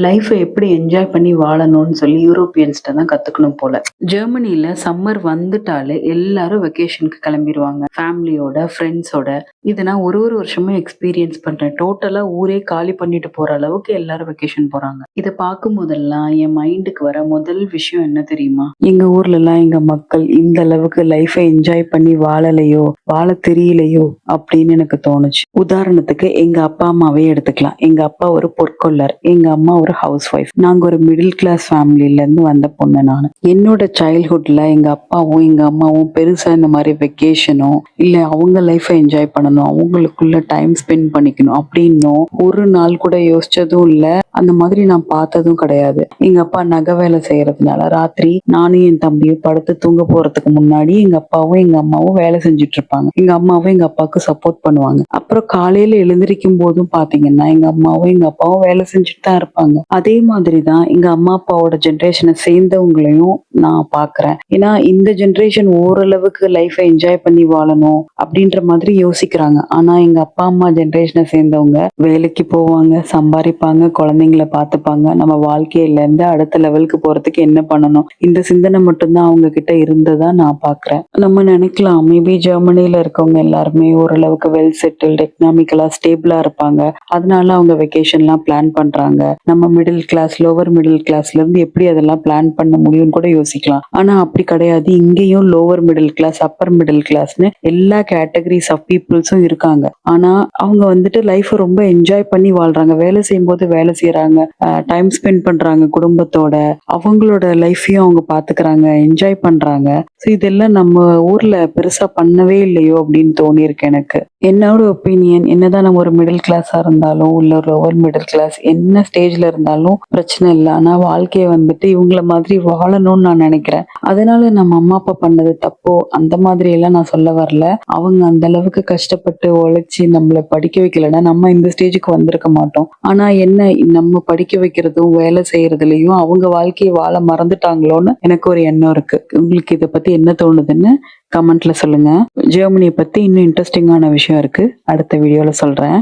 லைஃப்பை எப்படி என்ஜாய் பண்ணி வாழணும்னு சொல்லி யூரோப்பியன்ஸ்ட்ட தான் கத்துக்கணும் போல. ஜெர்மனில சம்மர் வந்துட்டாலே எல்லாரும் வெக்கேஷனுக்கு கிளம்பிருவாங்க. ஃபேமிலியோட, ஃப்ரெண்ட்ஸோட. இத நான் ஒரு வருஷமா எக்ஸ்பீரியன்ஸ் பண்றேன். டோட்டலா ஊரே காலி பண்ணிட்டு போற அளவுக்கு எல்லாரும் வெக்கேஷன் போறாங்க. இத பார்க்கும்போதெல்லாம் என் மைண்டுக்கு வர முதல் விஷயம் என்ன தெரியுமா? எங்க ஊர்ல எல்லாம் எங்க மக்கள் இந்த அளவுக்கு லைஃபை என்ஜாய் பண்ணி வாழலையோ, வாழ தெரியலையோ அப்படின்னு எனக்கு தோணுச்சு. உதாரணத்துக்கு எங்க அப்பா அம்மாவே எடுத்துக்கலாம். எங்க அப்பா ஒரு பொற்கொல்லர், எங்க அம்மா ஒரு ஹவுஸ் ஒய்ஃப். நாங்க ஒரு மிடில் கிளாஸ் ஃபேமிலில இருந்து வந்த பொண்ணு நானு. என்னோட சைல்ட்ஹுட்ல எங்க அப்பாவும் எங்க அம்மாவும் பெருசா இந்த மாதிரி வெக்கேஷனோ இல்ல அவங்க லைஃபை என்ஜாய் பண்ணணும், அவங்களுக்குள்ள டைம் ஸ்பெண்ட் பண்ணிக்கணும் அப்படின்னும் ஒரு நாள் கூட யோசிச்சதும் இல்ல. அந்த மாதிரி நான் பார்த்ததும் கிடையாது. எங்க அப்பா நகை வேலை செய்யறதுனால ராத்திரி நானும் என் தம்பியும் படுத்து தூங்க போறதுக்கு முன்னாடி எங்க அப்பாவும் எங்க அம்மாவும் வேலை செஞ்சுட்டு இருப்பாங்க. எங்க அம்மாவும் எங்க அப்பாவுக்கு சப்போர்ட் பண்ணுவாங்க. அப்புறம் காலையில எழுந்திருக்கும் போதும் பாத்தீங்கன்னா எங்க அம்மாவும் எங்க அப்பாவும் வேலை செஞ்சுட்டு தான் இருப்பாங்க. அதே மாதிரிதான் எங்க அம்மா அப்பாவோட ஜென்ரேஷனை சேர்ந்தவங்களையும் நான் பாக்குறேன். ஏன்னா இந்த ஜென்ரேஷன் ஓரளவுக்கு லைஃபை என்ஜாய் பண்ணி வாழணும் அப்படின்ற மாதிரி யோசிக்கிறாங்க. ஆனா எங்க அப்பா அம்மா ஜென்ரேஷனை சேர்ந்தவங்க வேலைக்கு போவாங்க, சம்பாதிப்பாங்க, குழந்தைங்களை பார்த்துப்பாங்க. நம்ம வாழ்க்கையில இருந்து அடுத்த லெவலுக்கு போறதுக்கு என்ன பண்ணணும், இந்த சிந்தனை மட்டும்தான் அவங்க கிட்ட இருந்ததா நான் பாக்குறேன். நம்ம நினைக்கலாம் மேபி ஜெர்மனில இருக்கவங்க எல்லாருமே ஓரளவுக்கு வெல் செட்டில்டு, எக்கனாமிக்கலா ஸ்டேபிளா இருப்பாங்க, அதனால அவங்க வெக்கேஷன் எல்லாம் பிளான் பண்றாங்க. நம்ம மிடில் கிளாஸ், லோவர் மிடில் கிளாஸ்ல இருந்து எப்படி அதெல்லாம் பிளான் பண்ண முடியும்னு கூட யோசிக்கலாம். ஆனா அப்படி கிடையாது. இங்கேயும் lower middle class, upper middle கிளாஸ்னு எல்லா கேட்டகரிஸ் ஆஃப் பீப்புள்ஸும் இருக்காங்க. ஆனா அவங்க வந்துட்டு லைஃப் ரொம்ப என்ஜாய் பண்ணி வாழ்றாங்க. வேலை செய்யும் போது வேலை செய்யறாங்க, டைம் ஸ்பெண்ட் பண்றாங்க குடும்பத்தோட, அவங்களோட லைஃபையும் அவங்க பாத்துக்கிறாங்க, என்ஜாய் பண்றாங்க. ஸோ இதெல்லாம் நம்ம ஊர்ல பெருசா பண்ணவே இல்லையோ அப்படின்னு தோணியிருக்கு எனக்கு. என்னோட ஒப்பீனியன், என்னதான் நம்ம ஒரு மிடில் கிளாஸா இருந்தாலும் இல்ல ஒரு லோவர் மிடில் கிளாஸ் என்ன ஸ்டேஜ்ல இருந்தாலும் பிரச்சனை இல்லை. ஆனா வாழ்க்கைய வந்துட்டு இவங்கள மாதிரி வாழணும்னு நான் நினைக்கிறேன். அதனால நம்ம அம்மா அப்பா பண்ணது தப்போ அந்த மாதிரி எல்லாம் நான் சொல்ல வரல. அவங்க அந்த அளவுக்கு கஷ்டப்பட்டு உழைச்சி நம்மளை படிக்க வைக்கலன்னா நம்ம இந்த ஸ்டேஜுக்கு வந்திருக்க மாட்டோம். ஆனா என்ன, நம்ம படிக்க வைக்கிறதும் வேலை செய்யறதுலயும் அவங்க வாழ்க்கையை வாழ மறந்துட்டாங்களோன்னு எனக்கு ஒரு எண்ணம் இருக்கு. உங்களுக்கு இதை பத்தி என்ன தோணுதுன்னு கமெண்ட்ல சொல்லுங்க. ஜெர்மனியை பத்தி இன்னும் இன்ட்ரெஸ்டிங்கான விஷயம் இருக்கு, அடுத்த வீடியோல சொல்றேன்.